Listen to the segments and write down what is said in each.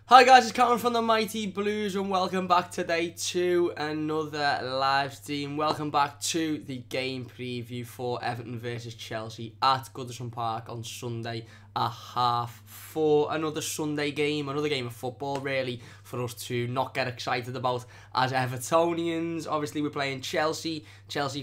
Hi guys, it's Cameron from the Mighty Blues and welcome back today to another live stream. Welcome back to the game preview for Everton versus Chelsea at Goodison Park on Sunday at 4:30. Another Sunday game, another game of football really for us to not get excited about as Evertonians. Obviously we're playing Chelsea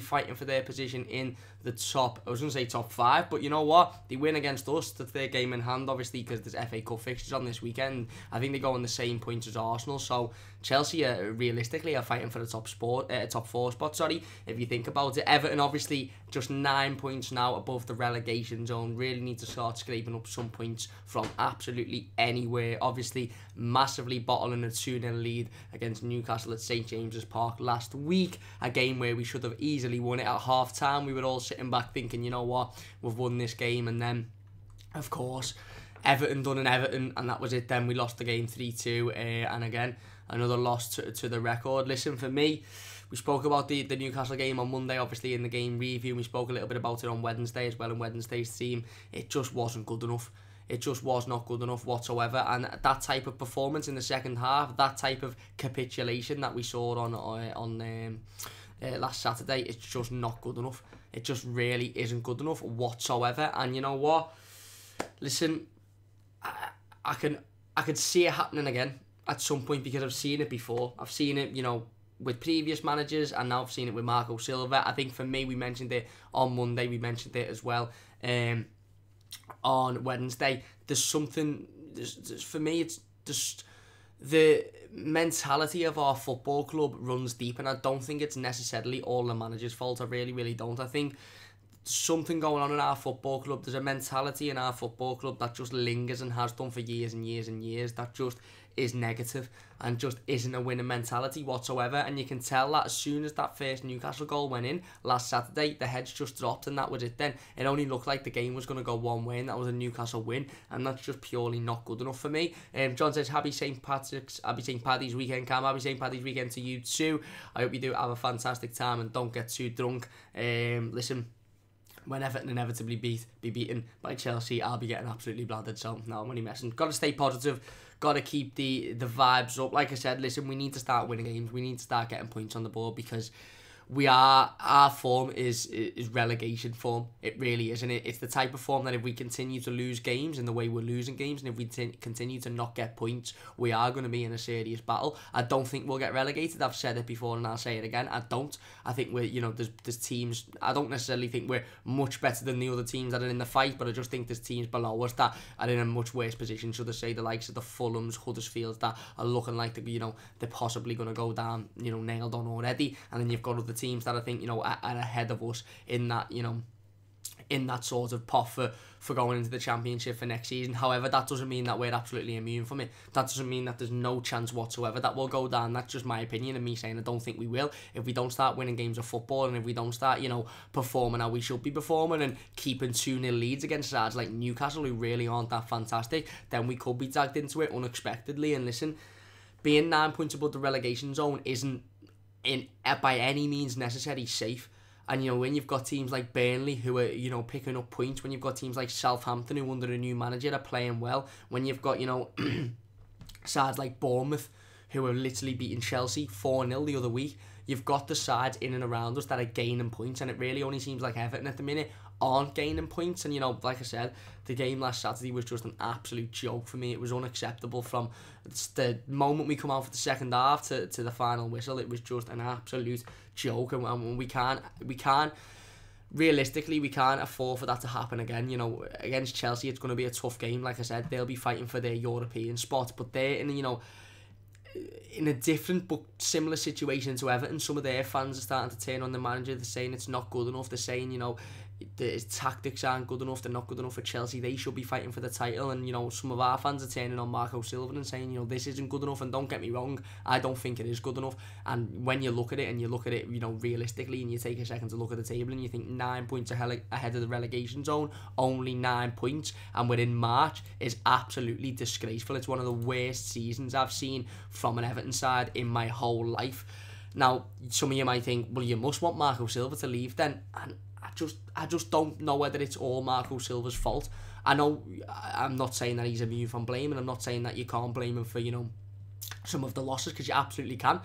fighting for their position in the top, I was going to say top 5, but you know what? They win against us, the third game in hand, obviously, because there's FA Cup fixtures on this weekend. I think they go on the same points as Arsenal, so Chelsea realistically are fighting for the top 4 spot, if you think about it. Everton obviously just 9 points now above the relegation zone, really need to start scraping up some points from absolutely anywhere. Obviously massively bottling a 2-0 lead against Newcastle at St James's Park last week, a game where we should have easily won it at half time. We were all sitting back thinking, you know what, we've won this game, and then of course Everton done an Everton and that was it. Then we lost the game 3-2 and again another loss to the record. Listen, for me, we spoke about the Newcastle game on Monday, obviously in the game review. We spoke a little bit about it on Wednesday as well in Wednesday's team. It just wasn't good enough. It just was not good enough whatsoever, and that type of performance in the second half, that type of capitulation that we saw on last Saturday, it's just not good enough. It just really isn't good enough whatsoever. And you know what? Listen, I can see it happening again at some point because I've seen it before. I've seen it, you know, with previous managers, and now I've seen it with Marco Silva. I think for me, we mentioned it on Monday. We mentioned it as well on Wednesday. There's something. For me, it's just the mentality of our football club runs deep, and I don't think it's necessarily all the manager's fault. I really don't. I think something going on in our football club. There's a mentality in our football club that just lingers and has done for years and years and years, that just is negative and just isn't a winning mentality whatsoever. And you can tell that as soon as that first Newcastle goal went in last Saturday, the heads just dropped and that was it then. It only looked like the game was going to go one way, and that was a Newcastle win, and that's just purely not good enough for me. John says, happy St. Paddy's weekend, Cam. Happy St. Paddy's weekend to you too. I hope you do have a fantastic time and don't get too drunk. Listen, when Everton inevitably be beaten by Chelsea, I'll be getting absolutely bladdered, so no, I'm only messing. Got to stay positive, got to keep the vibes up. Like I said, listen, we need to start winning games, we need to start getting points on the board, because our form is relegation form. It really is, and it's the type of form that if we continue to lose games in the way we're losing games, and if we continue to not get points, we are going to be in a serious battle. I don't think we'll get relegated. I've said it before and I'll say it again. I don't. I think we're, you know, there's teams. I don't necessarily think we're much better than the other teams that are in the fight, but I just think there's teams below us that are in a much worse position. Should I say the likes of the Fulhams, Huddersfields, that are looking like they're possibly going to go down, nailed on already, and then you've got other teams that I think, are ahead of us in that, in that sort of pot for going into the Championship for next season. However, that doesn't mean that we're absolutely immune from it. That doesn't mean that there's no chance whatsoever that we'll go down. That's just my opinion and me saying I don't think we will. If we don't start winning games of football, and if we don't start, performing how we should be performing and keeping 2-0 leads against sides like Newcastle, who really aren't that fantastic, then we could be dragged into it unexpectedly. And listen, being 9 points above the relegation zone isn't by any means necessarily safe. And when you've got teams like Burnley who are picking up points, when you've got teams like Southampton who under a new manager are playing well, when you've got sides like Bournemouth who are literally beating Chelsea 4-0 the other week, you've got the sides in and around us that are gaining points, and it really only seems like Everton at the minute aren't gaining points. And like I said, the game last Saturday was just an absolute joke for me. It was unacceptable from the moment we come out for the second half to the final whistle. It was just an absolute joke, and we can't realistically, we can't afford for that to happen again. Against Chelsea, it's going to be a tough game. Like I said, they'll be fighting for their European spot, but they're in a different but similar situation to Everton. Some of their fans are starting to turn on the manager. They're saying it's not good enough. They're saying, his tactics aren't good enough. They're not good enough for Chelsea. They should be fighting for the title. And some of our fans are turning on Marco Silva and saying, this isn't good enough. And don't get me wrong, I don't think it is good enough. And when you look at it, realistically, and you take a second to look at the table, and you think 9 points ahead of the relegation zone, only 9 points, and we're in March, is absolutely disgraceful. It's one of the worst seasons I've seen from an Everton side in my whole life. Now, some of you might think, well, you must want Marco Silva to leave then, and I just don't know whether it's all Marco Silva's fault. I know I'm not saying that he's immune from blame, and I'm not saying that you can't blame him for, you know, some of the losses, because you absolutely can.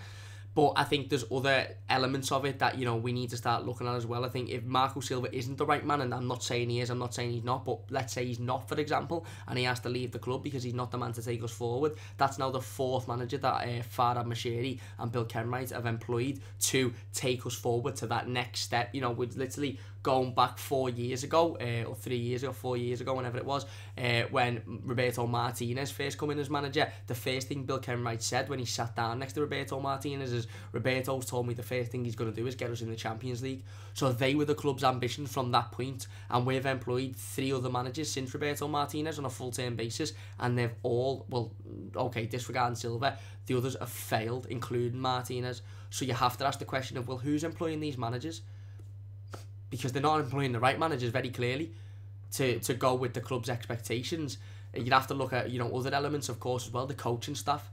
But I think there's other elements of it that, you know, we need to start looking at as well. I think if Marco Silva isn't the right man, and I'm not saying he is, I'm not saying he's not, but let's say he's not, for example, and he has to leave the club because he's not the man to take us forward, that's now the fourth manager that Farhad Moshiri and Bill Kenwright have employed to take us forward to that next step. You know, we're literally going back 4 years ago, or 3 years ago, 4 years ago, whenever it was, when Roberto Martinez first came in as manager. The first thing Bill Kenwright said when he sat down next to Roberto Martinez is, Roberto's told me the first thing he's going to do is get us in the Champions League. So they were the club's ambitions from that point, and we've employed 3 other managers since Roberto Martinez on a full-term basis, and they've all, well, okay, disregarding Silva, the others have failed, including Martinez. So you have to ask the question of, well, who's employing these managers? Because they're not employing the right managers, very clearly, to go with the club's expectations. You'd have to look at, you know, other elements, of course, as well, the coaching staff.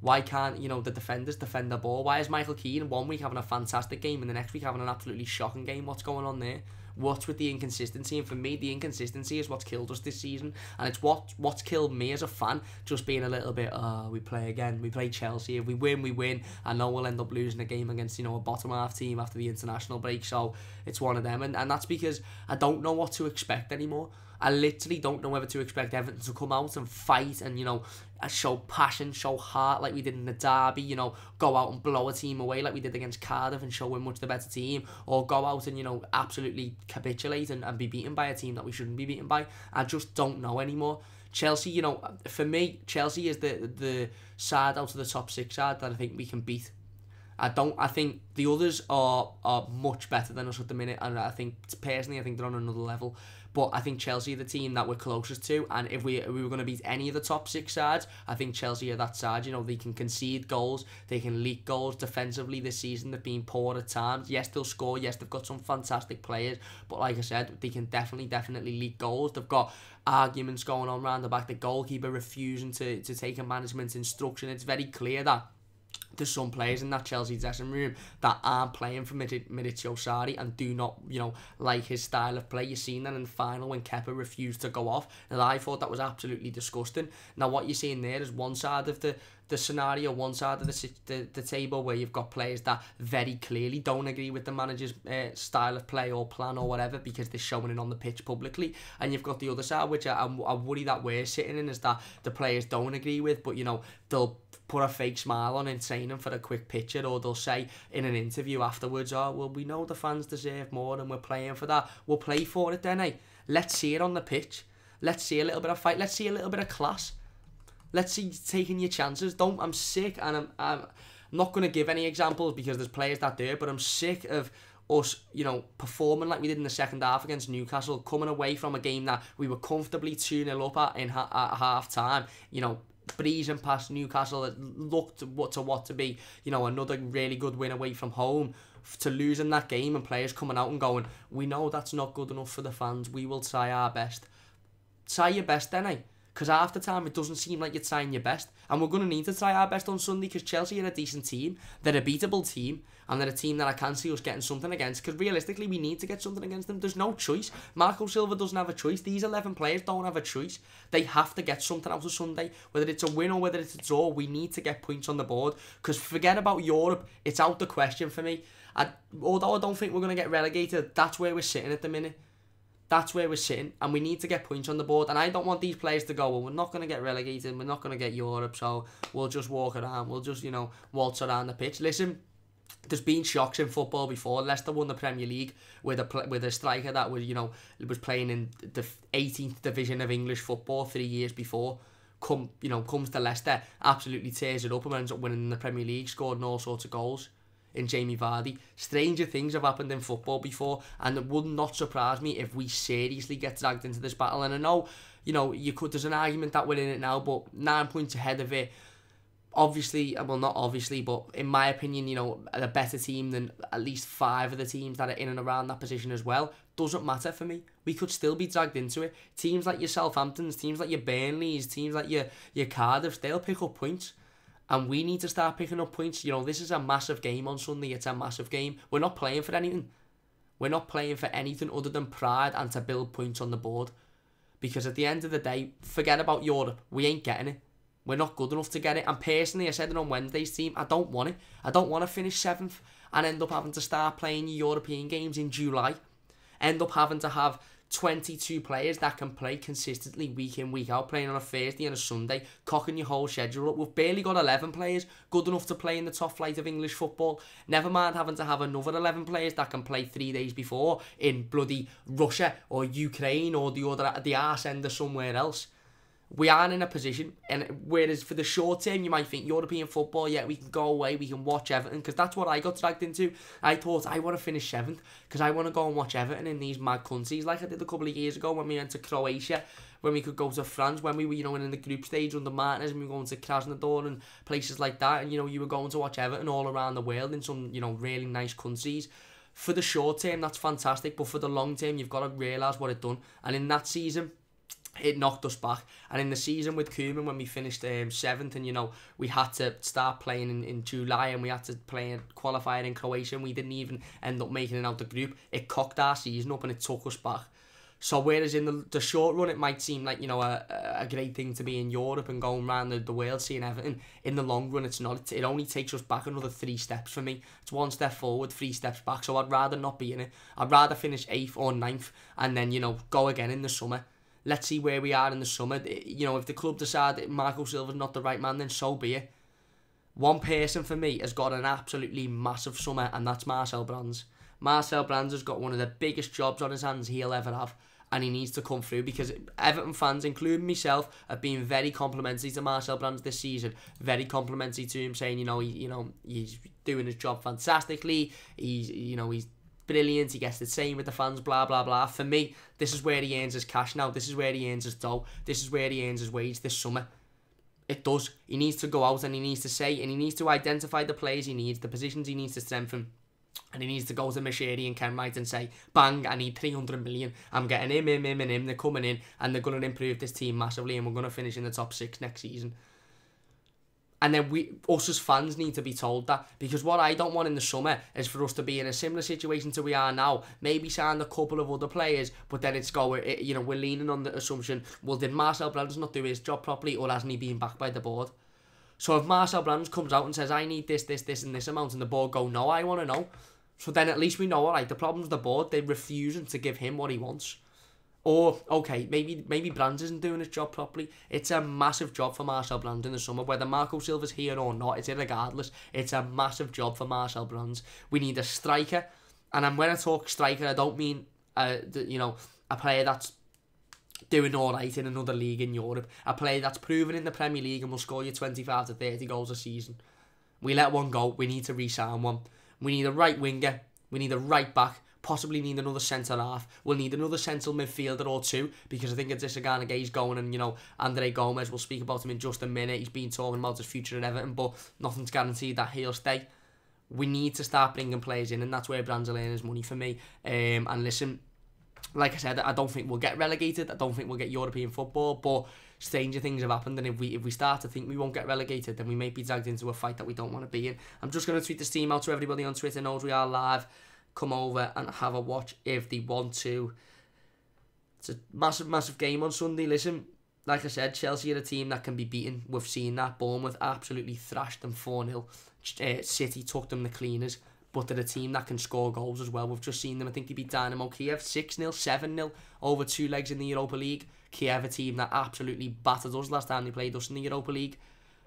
Why can't, you know, the defenders defend the ball? Why is Michael Keane 1 week having a fantastic game and the next week having an absolutely shocking game? What's going on there? What's with the inconsistency? And for me, the inconsistency is what's killed us this season, and it's what's killed me as a fan, just being a little bit, we play again, we play Chelsea, if we win, we win. I know we'll end up losing a game against, you know, a bottom half team after the international break, so it's one of them, and that's because I don't know what to expect anymore. I literally don't know whether to expect Everton to come out and fight and, you know, show passion, show heart like we did in the derby, you know, go out and blow a team away like we did against Cardiff and show we're much the better team, or go out and, you know, absolutely capitulate and be beaten by a team that we shouldn't be beaten by. I just don't know anymore. Chelsea, you know, for me, Chelsea is the side out of the top 6 side that I think we can beat. I think the others are much better than us at the minute, and I think, personally, I think they're on another level. But I think Chelsea are the team that we're closest to, and if we were going to beat any of the top 6 sides, I think Chelsea are that side. You know, they can concede goals, they can leak goals. Defensively this season, they've been poor at times. Yes, they'll score. Yes, they've got some fantastic players, but like I said, they can definitely leak goals. They've got arguments going on around the back. The goalkeeper refusing to take a management instruction. It's very clear that there's some players in that Chelsea dressing room that aren't playing for Maurizio Sarri and do not, you know, like his style of play. You've seen that in the final when Kepa refused to go off, and I thought that was absolutely disgusting. Now what you're seeing there is one side of the scenario, one side of the table, where you've got players that very clearly don't agree with the manager's style of play or plan or whatever, because they're showing it on the pitch publicly, and you've got the other side, which I worry that we're sitting in, is that the players don't agree with, but, you know, they'll put a fake smile on in training for a quick picture, or they'll say in an interview afterwards, oh, well, we know the fans deserve more and we're playing for that. We'll play for it then, eh? Let's see it on the pitch. Let's see a little bit of fight. Let's see a little bit of class. Let's see taking your chances. I'm sick, and I'm not going to give any examples because there's players that do it, but I'm sick of us, you know, performing like we did in the second half against Newcastle, coming away from a game that we were comfortably 2-0 up at half time, you know, breezing past Newcastle. It looked to be, you know, another really good win away from home, to losing that game and players coming out and going, we know that's not good enough for the fans, we will try our best. Try your best then, eh? Because half the time it doesn't seem like you're trying your best, and we're going to need to try our best on Sunday, because Chelsea are a decent team, they're a beatable team, and they're a team that I can see us getting something against, because realistically we need to get something against them. There's no choice. Marco Silva doesn't have a choice. These 11 players don't have a choice. They have to get something out of Sunday, whether it's a win or whether it's a draw. We need to get points on the board, because forget about Europe, it's out the question for me. Although I don't think we're going to get relegated, that's where we're sitting at the minute. That's where we're sitting, and we need to get points on the board. And I don't want these players to go, well, we're not going to get relegated, we're not going to get Europe, so we'll just walk around, we'll just, you know, waltz around the pitch. Listen, there's been shocks in football before. Leicester won the Premier League with a striker that was, you know, was playing in the 18th division of English football 3 years before. Comes to Leicester, absolutely tears it up, and ends up winning the Premier League, scoring all sorts of goals in Jamie Vardy. Stranger things have happened in football before, and it would not surprise me if we seriously get dragged into this battle. And I know, you know, there's an argument that we're in it now, but 9 points ahead of it, obviously, well, not obviously, but in my opinion, you know, a better team than at least 5 of the teams that are in and around that position as well. Doesn't matter for me. We could still be dragged into it. Teams like your Southamptons, teams like your Burnleys, teams like your Cardiffs, they'll pick up points. And we need to start picking up points. You know, this is a massive game on Sunday. It's a massive game. We're not playing for anything. We're not playing for anything other than pride and to build points on the board. Because at the end of the day, forget about Europe. We ain't getting it. We're not good enough to get it. And personally, I said it on Wednesday's team, I don't want it. I don't want to finish 7th and end up having to start playing European games in July. End up having to have 22 players that can play consistently week in, week out, playing on a Thursday and a Sunday, cocking your whole schedule up. We've barely got 11 players good enough to play in the top flight of English football. Never mind having to have another 11 players that can play 3 days before in bloody Russia or Ukraine or the arse end of somewhere else. We aren't in a position, and whereas for the short term you might think European football, yeah, we can go away, we can watch Everton, because that's what I got dragged into. I thought I want to finish 7th because I want to go and watch Everton in these mad countries like I did a couple of years ago when we went to Croatia, when we could go to France, when we were, in the group stage under Martinez, and we were going to Krasnodar and places like that, and you were going to watch Everton all around the world in some really nice countries. For the short term that's fantastic, but for the long term you've got to realise what it done. And in that season it knocked us back. And in the season with Koeman, when we finished 7th, and we had to start playing in July, and we had to play qualifier in Croatia, and we didn't even end up making it out the group, it cocked our season up and it took us back. So whereas in the short run it might seem like a great thing to be in Europe and going around the world seeing Everton, in the long run it's not. It only takes us back another 3 steps for me. It's 1 step forward, 3 steps back. So I'd rather not be in it. I'd rather finish 8th or 9th and then go again in the summer. Let's see where we are in the summer. If the club decide that Marco Silva's not the right man, then so be it. One person for me has got an absolutely massive summer, and that's Marcel Brands. Marcel Brands has got one of the biggest jobs on his hands he'll ever have, and he needs to come through, because Everton fans, including myself, have been very complimentary to Marcel Brands this season. Very complimentary to him, saying he's doing his job fantastically. He's brilliant, he gets the same with the fans, blah blah blah. For me, this is where he earns his cash now. This is where he earns his dough. This is where he earns his wage this summer. It does. He needs to go out and he needs to say, and he needs to identify the players he needs, the positions he needs to strengthen, and he needs to go to Machiri and Kenwright and say, bang, I need 300 million. I'm getting him. They're coming in and they're going to improve this team massively, and we're going to finish in the top 6 next season. And then us as fans need to be told that, because what I don't want in the summer is for us to be in a similar situation to we are now. Maybe sign a couple of other players, but then we're leaning on the assumption, well, did Marcel Brands not do his job properly, or hasn't he been backed by the board? So if Marcel Brands comes out and says, I need this, and this amount, and the board go, no, I want to know. So then at least we know, all right, the problem's the board, they're refusing to give him what he wants. Or, okay, maybe Brands isn't doing his job properly. It's a massive job for Marcel Brands in the summer. Whether Marco Silva's here or not, it's irregardless. It's a massive job for Marcel Brands. We need a striker. And when I talk striker, I don't mean, a player that's doing all right in another league in Europe. A player that's proven in the Premier League and will score you 25 to 30 goals a season. We let one go. We need to re-sign one. We need a right winger. We need a right back. Possibly need another centre-half. We'll need another central midfielder or 2, because I think it's Gay's going, and, Andre Gomez, we'll speak about him in just a minute. He's been talking about his future at Everton, but nothing's guaranteed that he'll stay. We need to start bringing players in, and that's where Brands will earn his money for me. And listen, like I said, I don't think we'll get relegated. I don't think we'll get European football, but stranger things have happened, and if we start to think we won't get relegated, then we may be dragged into a fight that we don't want to be in. I'm just going to tweet this team out to everybody on Twitter, knows we are live. Come over and have a watch if they want to. It's a massive game on Sunday. Listen, like I said, Chelsea are a team that can be beaten. We've seen that. Bournemouth absolutely thrashed them 4-0. City took them the cleaners, but they're a team that can score goals as well. We've just seen them. I think they beat Dynamo Kiev 6-0, 7-0 over 2 legs in the Europa League. Kiev, a team that absolutely battered us last time they played us in the Europa League.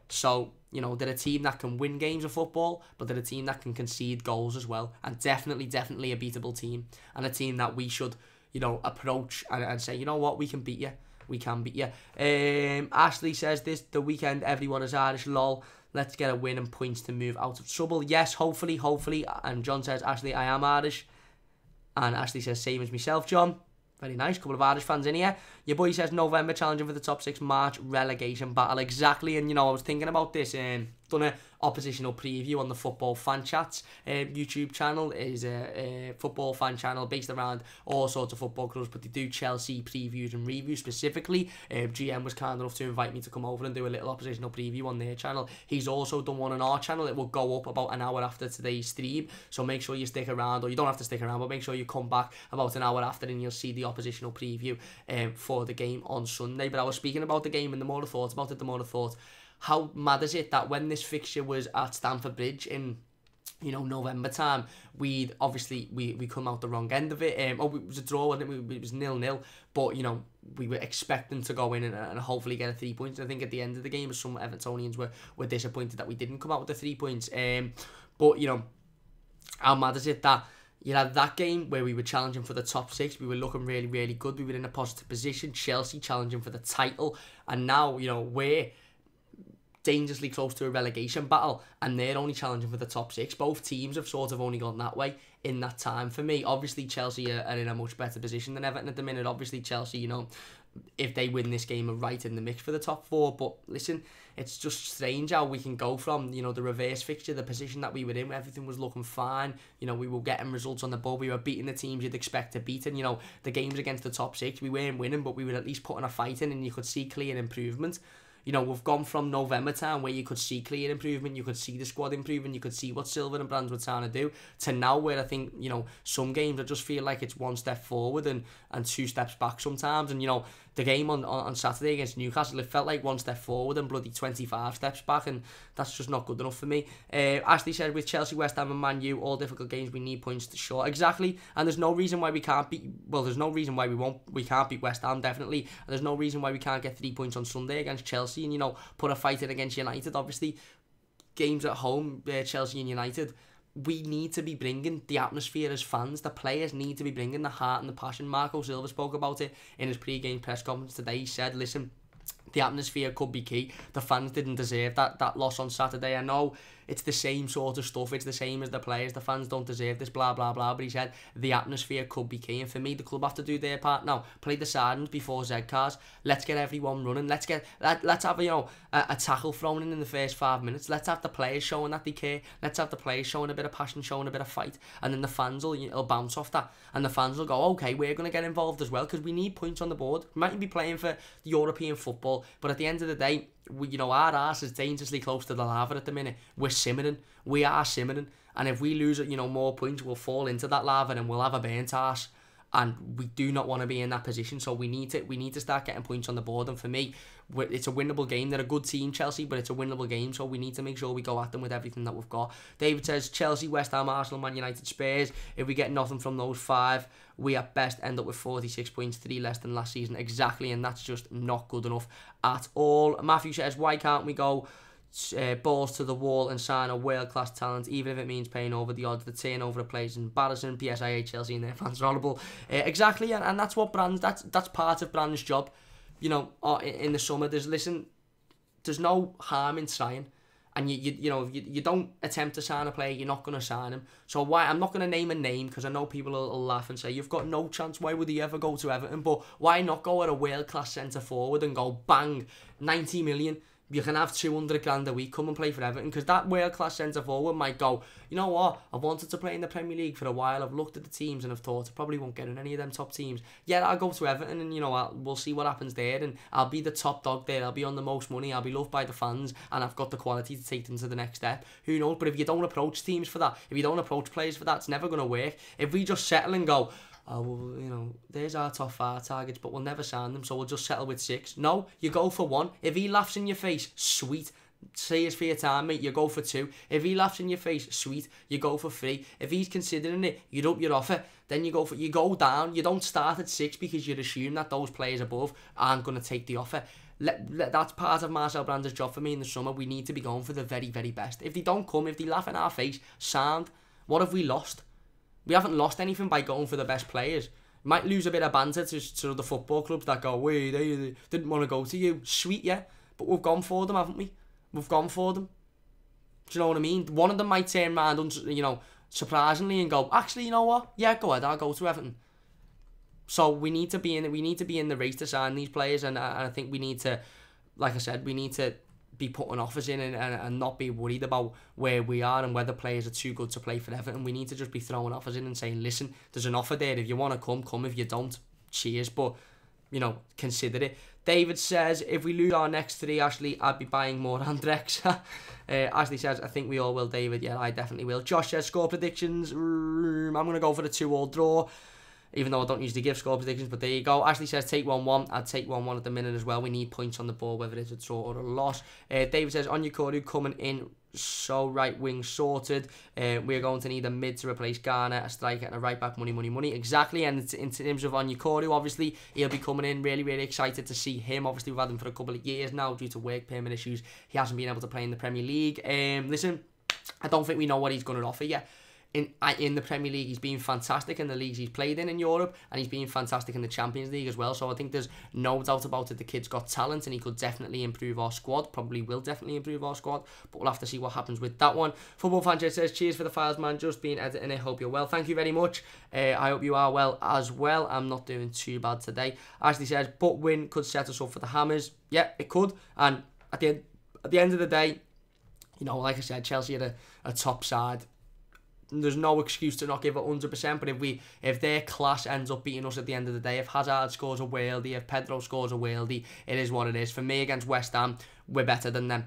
So, they're a team that can win games of football, but they're a team that can concede goals as well. And definitely a beatable team. And a team that we should, approach and say, you know what, we can beat you. We can beat you. Ashley says the weekend, everyone is Irish, lol. Let's get a win and points to move out of trouble. Yes, hopefully. And John says, Ashley, I am Irish. And Ashley says, same as myself, John. Very nice, couple of Irish fans in here. Your boy says November challenging for the top 6, March relegation battle. Exactly, and I was thinking about this done a oppositional preview on the Football Fan Chats YouTube channel. It is a football fan channel based around all sorts of football clubs, but they do Chelsea previews and reviews specifically. GM was kind enough to invite me to come over and do a little oppositional preview on their channel. He's also done one on our channel. It will go up about an hour after today's stream, so make sure you stick around, or you don't have to stick around, but make sure you come back about an hour after and you'll see the oppositional preview for the game on Sunday. But I was speaking about the game, and the more I thought about it, the more I thought, how mad is it that when this fixture was at Stamford Bridge in, you know, November time, we come out the wrong end of it. It was a draw, wasn't it? It was 0-0, but, you know, we were expecting to go in and hopefully get a 3 points. I think at the end of the game, some Evertonians were disappointed that we didn't come out with the 3 points. But, you know, how mad is it that you had that game where we were challenging for the top 6, we were looking really, really good, we were in a positive position, Chelsea challenging for the title, and now, you know, we're dangerously close to a relegation battle and they're only challenging for the top 6. Both teams have sort of only gone that way in that time. For me, obviously Chelsea are in a much better position than Everton at the minute. Obviously Chelsea, you know, if they win this game, are right in the mix for the top 4. But listen, it's just strange how we can go from, you know, the reverse fixture, the position that we were in, everything was looking fine, you know, we were getting results on the board, we were beating the teams you'd expect to beat, and, you know, the games against the top 6, we weren't winning, but we were at least putting a fight in, and you could see clear improvement. You know, we've gone from November time where you could see clear improvement, you could see the squad improving, you could see what Silva and Brands were trying to do, to now where I think, you know, some games I just feel like it's 1 step forward and 2 steps back sometimes. And, you know, the game on Saturday against Newcastle, it felt like 1 step forward and bloody 25 steps back, and that's just not good enough for me. Ashley said, with Chelsea, West Ham and Man U, all difficult games, we need points to show. Exactly, and there's no reason why we can't beat, well, there's no reason why we can't beat West Ham, definitely, and there's no reason why we can't get 3 points on Sunday against Chelsea and, you know, put a fight in against United. Obviously, games at home, Chelsea and United, we need to be bringing the atmosphere as fans. The players need to be bringing the heart and the passion. Marco Silva spoke about it in his pre-game press conference today. He said, listen, the atmosphere could be key. The fans didn't deserve that loss on Saturday. I know it's the same sort of stuff. It's the same as the players. The fans don't deserve this, blah, blah, blah. But he said the atmosphere could be key. And for me, the club have to do their part now. Play the sirens before Z-cars. Let's get everyone running. Let's have, you know, a tackle thrown in the first 5 minutes. Let's have the players showing that they care. Let's have the players showing a bit of passion, showing a bit of fight. And then the fans will bounce off that. And the fans will go, okay, we're going to get involved as well, because we need points on the board. We mightn't be playing for European football, but at the end of the day, we, you know, our arse is dangerously close to the lava at the minute. We're simmering. We are simmering. And if we lose, you know, more points, we'll fall into that lava and we'll have a burnt arse. And we do not want to be in that position. So we need to start getting points on the board. And for me, it's a winnable game. They're a good team, Chelsea, but it's a winnable game. So we need to make sure we go at them with everything that we've got. David says, Chelsea, West Ham, Arsenal, Man United, Spurs. If we get nothing from those 5, we at best end up with 46 points, 3 less than last season. Exactly, and that's just not good enough at all. Matthew says, why can't we go balls to the wall and sign a world-class talent, even if it means paying over the odds? The turnover of players is embarrassing. PS, I hate Chelsea and their fans are horrible. Exactly, and that's what Brand's, that's part of Brand's job. You know, in the summer, there's no harm in trying. And you know, if you don't attempt to sign a player, you're not going to sign him. So why, I'm not going to name a name, because I know people will laugh and say, you've got no chance, why would he ever go to Everton? But why not go at a world-class centre-forward and go, bang, 90 million, you can have 200 grand a week, come and play for Everton? Because that world-class centre-forward might go, you know what, I wanted to play in the Premier League for a while, I've looked at the teams and I've thought I probably won't get in any of them top teams. Yeah, I'll go to Everton and, you know, we'll see what happens there, and I'll be the top dog there, I'll be on the most money, I'll be loved by the fans, and I've got the quality to take them to the next step. Who knows? But if you don't approach teams for that, if you don't approach players for that, it's never going to work. If we just settle and go, oh, well, you know, there's our top 5 targets, but we'll never sign them, so we'll just settle with 6. No, you go for 1. If he laughs in your face, sweet. Say it's for your time, mate, you go for 2. If he laughs in your face, sweet, you go for 3. If he's considering it, you'd up your offer, then you go down. You don't start at 6 because you'd assume that those players above aren't going to take the offer. That's part of Marcel Brands' job for me in the summer. We need to be going for the very, very best. If they don't come, if they laugh in our face, sound, what have we lost? We haven't lost anything by going for the best players. Might lose a bit of banter to the football clubs that go, wait, they didn't want to go to you. Sweet, yeah, but we've gone for them, haven't we? We've gone for them. Do you know what I mean? One of them might turn around, you know, surprisingly, and go, actually, you know what? Yeah, go ahead, I'll go to Everton. So we need to be in the race to sign these players, and I think we need to, like I said, we need to be putting offers in and not be worried about where we are and whether players are too good to play for Everton. We need to just be throwing offers in and saying, listen, there's an offer there. If you want to come. If you don't, cheers. But, you know, consider it. David says, if we lose our next 3, Ashley, I'd be buying more Andrex. Ashley says, I think we all will, David. Yeah, I definitely will. Josh says, score predictions. I'm going to go for the 2-2 draw. Even though I don't usually give score predictions, but there you go. Ashley says, take 1-1. I'd take 1-1 at the minute as well. We need points on the board, whether it's a draw or a loss. David says, Onyekuru coming in, so right wing sorted. We're going to need a mid to replace Garner, a striker and a right back. Money. Exactly. And in terms of Onyekuru, obviously, he'll be coming in. Really excited to see him. Obviously, we've had him for a couple of years now due to work permit issues. He hasn't been able to play in the Premier League. Listen, I don't think we know what he's going to offer yet. In the Premier League, he's been fantastic in the leagues he's played in Europe, and he's been fantastic in the Champions League as well. So I think there's no doubt about it. The kid's got talent, and he could definitely improve our squad. Probably will definitely improve our squad, but we'll have to see what happens with that one. Football Fan says, cheers for the files, man. Just being editing it. Hope you're well. Thank you very much. I hope you are well as well. I'm not doing too bad today. Ashley says, but win could set us up for the Hammers. Yeah, it could. And at the end of the day, you know, like I said, Chelsea are a top side. There's no excuse to not give it 100%, but if their class ends up beating us at the end of the day, if Hazard scores a worldie, if Pedro scores a worldie, it is what it is. For me, against West Ham, we're better than them,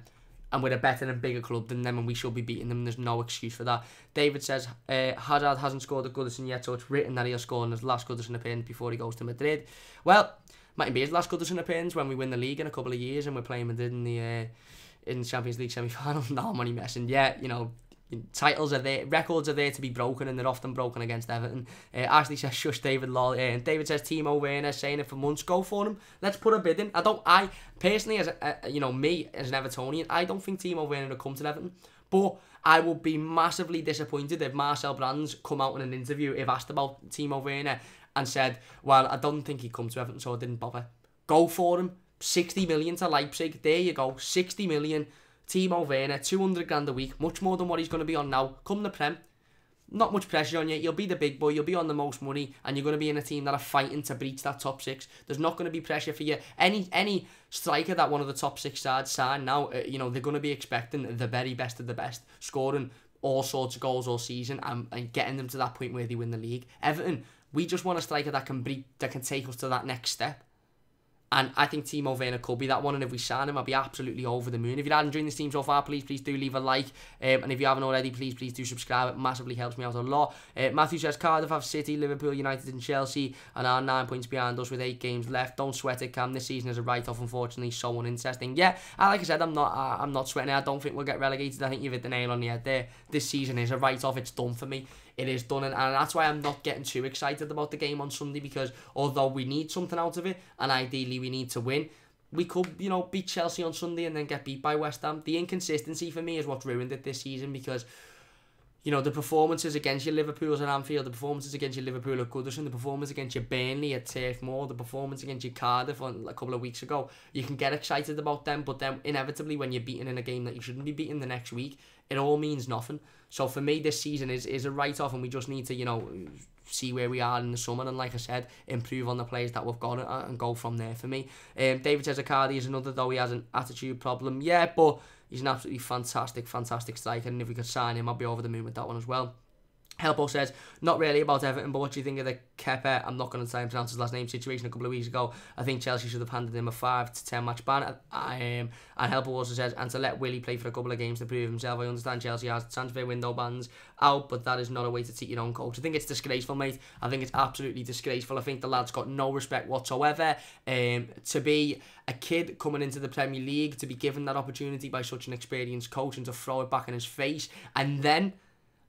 and we're a better and bigger club than them, and we should be beating them. There's no excuse for that. David says, Hazard hasn't scored a Goodison yet, so it's written that he'll score in his last Goodison appearance before he goes to Madrid. Well, might be his last Goodison appearance when we win the league in a couple of years and we're playing Madrid in the Champions League semi-final. No, I'm only messing. Yeah, you know, titles are there, records are there to be broken, and they're often broken against Everton. Ashley says, shush David, lol. And David says, Timo Werner saying it for months, go for him. Let's put a bid in. I personally, as me as an Evertonian, I don't think Timo Werner will come to Everton, but I would be massively disappointed if Marcel Brands come out in an interview if asked about Timo Werner and said, well, I don't think he'd come to Everton, so I didn't bother. Go for him. 60 million to Leipzig. There you go. 60 million. Timo Werner, 200 grand a week, much more than what he's going to be on now. Come the Prem, not much pressure on you. You'll be the big boy, you'll be on the most money, and you're going to be in a team that are fighting to breach that top 6. There's not going to be pressure for you. Any striker that one of the top 6 sides sign now, they're going to be expecting the very best of the best, scoring all sorts of goals all season and getting them to that point where they win the league. Everton, we just want a striker that can take us to that next step. And I think Timo Werner could be that one, and if we sign him, I'll be absolutely over the moon. If you're enjoying this team so far, please do leave a like, and if you haven't already, please do subscribe. It massively helps me out a lot. Matthew says, Cardiff have City, Liverpool, United and Chelsea, and are 9 points behind us with 8 games left. Don't sweat it, Cam. This season is a write-off, unfortunately, so uninteresting. Yeah, like I said, I'm not sweating it. I don't think we'll get relegated. I think you've hit the nail on the head there. This season is a write-off. It's done for me. It is done, and that's why I'm not getting too excited about the game on Sunday, because although we need something out of it, and ideally we need to win, we could, beat Chelsea on Sunday and then get beat by West Ham. The inconsistency for me is what's ruined it this season, because, the performances against your Liverpools at Anfield, the performances against your Liverpool at Goodison, the performance against your Burnley at Turf Moor, the performance against your Cardiff a couple of weeks ago, you can get excited about them, but then inevitably when you're beaten in a game that you shouldn't be beaten the next week, it all means nothing. So for me, this season is a write-off, and we just need to, see where we are in the summer, and like I said, improve on the players that we've got and go from there for me. David says Icardi is another, though he has an attitude problem. Yeah, but he's an absolutely fantastic striker, and if we could sign him, I'd be over the moon with that one as well. Helpo says, not really about Everton, but what do you think of the Kepa, I'm not going to try and pronounce his last name, situation a couple of weeks ago? I think Chelsea should have handed him a 5 to 10 match ban. And Helpo also says, and to let Willie play for a couple of games to prove himself. I understand Chelsea has transfer window bans out, but that is not a way to teach your own coach. I think it's disgraceful, mate. I think it's absolutely disgraceful. I think the lad's got no respect whatsoever. To be a kid coming into the Premier League, to be given that opportunity by such an experienced coach and to throw it back in his face, and then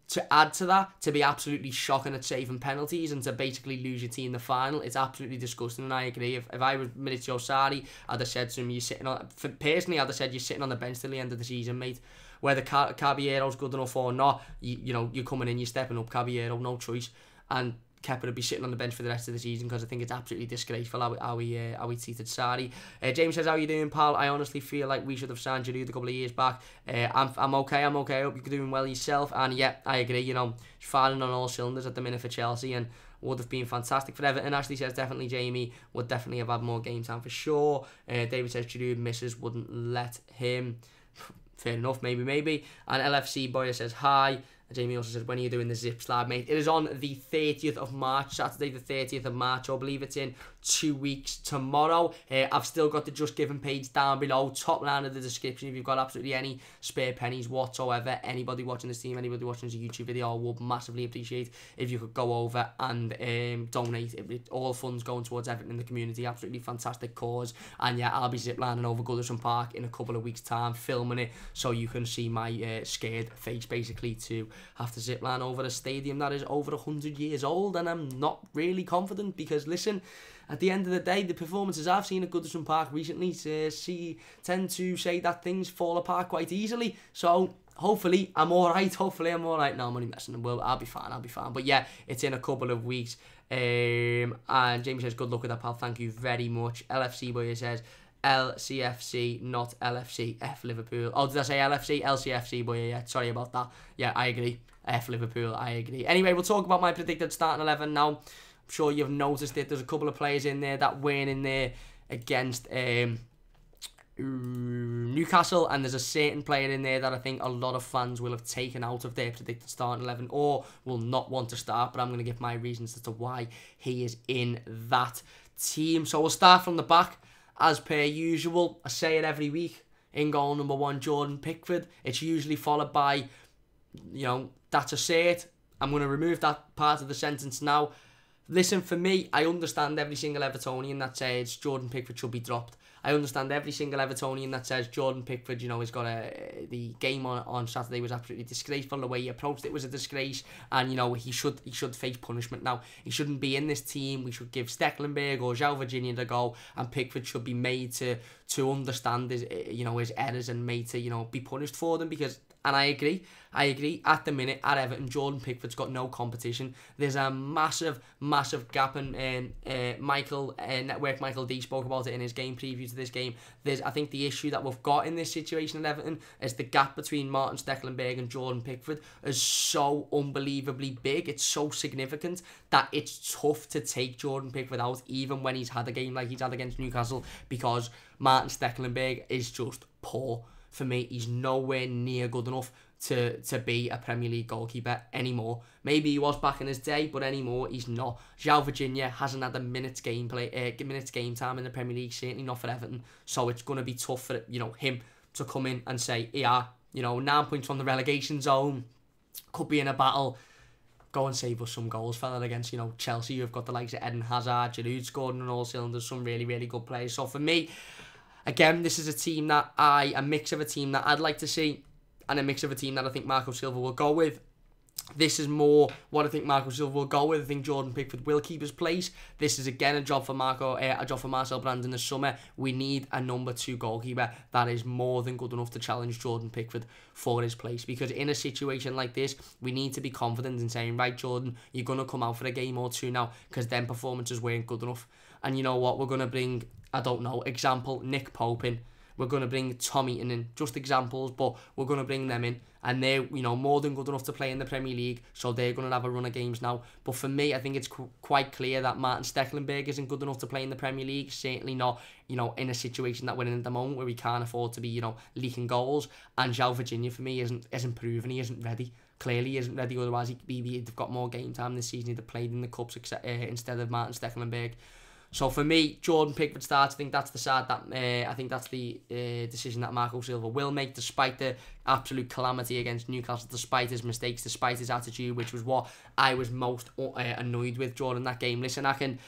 to add to that, to be absolutely shocking at saving penalties and to basically lose your team in the final, it's absolutely disgusting, and I agree. If I was Maurizio Sarri, I'd have said to him, personally, I'd have said, you're sitting on the bench till the end of the season, mate. Whether Caballero's good enough or not, you're coming in, you're stepping up, Caballero, no choice. And Kepa would be sitting on the bench for the rest of the season, because I think it's absolutely disgraceful how we treated Sarri. James says, how you doing, pal? I honestly feel like we should have signed Giroud a couple of years back. I'm okay. I hope you're doing well yourself. And yeah, I agree. He's firing on all cylinders at the minute for Chelsea, and would have been fantastic for Everton. Ashley says definitely Jamie would definitely have had more game time for sure. David says Giroud misses, wouldn't let him. Fair enough, maybe. And LFC Boyer says hi. Jamie also says, when are you doing the zip slide, mate? It is on the 30th of March, Saturday the 30th of March. I believe it's in 2 weeks tomorrow. I've still got the Just Giving page down below, top line of the description. If you've got absolutely any spare pennies whatsoever, anybody watching this team, anybody watching this YouTube video, I would massively appreciate if you could go over and donate. All funds going towards Everton in the community. Absolutely fantastic cause. And yeah, I'll be ziplining over Goodison Park in a couple of weeks' time, filming it, so you can see my scared face, basically, to have to zipline over a stadium that is over 100 years old. And I'm not really confident because, listen, at the end of the day, the performances I've seen at Goodison Park recently tend to say that things fall apart quite easily. So hopefully I'm alright. No, I'm only messing. I'll be fine. But yeah, it's in a couple of weeks. And Jamie says, good luck with that, pal. Thank you very much. LFC Boy says, LCFC, not LFC, F Liverpool. Oh, did I say LFC? LCFC, but yeah, sorry about that. Yeah, I agree. F Liverpool, I agree. Anyway, we'll talk about my predicted starting 11 now. I'm sure you've noticed it. There's a couple of players in there that weren't in there against Newcastle, and there's a certain player in there that I think a lot of fans will have taken out of their predicted starting 11 or will not want to start, but I'm going to give my reasons as to why he is in that team. So we'll start from the back. As per usual, I say it every week, in goal number 1, Jordan Pickford. It's usually followed by, that's a say it. I'm going to remove that part of the sentence now. Listen, for me, I understand every single Evertonian that says Jordan Pickford should be dropped. I understand every single Evertonian that says Jordan Pickford, he's got the game on Saturday was absolutely disgraceful. The way he approached it was a disgrace, and he should face punishment now. He shouldn't be in this team. We should give Stecklenburg or João Virginia the go, and Pickford should be made to understand his his errors and made to be punished for them, because. And I agree. At the minute, at Everton, Jordan Pickford's got no competition. There's a massive gap, and Network Michael D spoke about it in his game preview to this game. I think the issue that we've got in this situation at Everton is the gap between Martin Stecklenburg and Jordan Pickford is so unbelievably big. It's so significant that it's tough to take Jordan Pickford out, even when he's had a game like he's had against Newcastle, because Martin Stecklenburg is just poor. For me, he's nowhere near good enough to be a Premier League goalkeeper anymore. Maybe he was back in his day, but anymore he's not. João Virginia hasn't had a minute's game time in the Premier League, certainly not for Everton. So it's going to be tough for him to come in and say, yeah, 9 points from the relegation zone, could be in a battle. Go and save us some goals, fella, against Chelsea. You've got the likes of Eden Hazard, Giroud scoring on all cylinders, some really, really good players. So for me, again, this is a mix of a team that I'd like to see and a mix of a team that I think Marco Silva will go with. This is more what I think Marco Silva will go with. I think Jordan Pickford will keep his place. This is again a job for Marcel Brands in the summer. We need a number 2 goalkeeper that is more than good enough to challenge Jordan Pickford for his place. Because in a situation like this, we need to be confident in saying, right, Jordan, you're going to come out for a game or 2 now, because then performances weren't good enough. And you know what? We're going to bring, example, Nick Pope in. We're going to bring Tom Eaton in. Just examples, but we're going to bring them in. And they're, more than good enough to play in the Premier League, so they're going to have a run of games now. But for me, I think it's quite clear that Martin Stecklenburg isn't good enough to play in the Premier League. Certainly not, in a situation that we're in at the moment where we can't afford to be, leaking goals. And João Virginia, for me, isn't proven. He isn't ready. Clearly he isn't ready, otherwise they've got more game time this season. He'd have played in the Cups instead of Martin Stecklenburg. So for me, Jordan Pickford starts. I think that's the side that I think that's the decision that Marco Silva will make, despite the absolute calamity against Newcastle, despite his mistakes, despite his attitude, which was what I was most annoyed with during that game. Listen, I can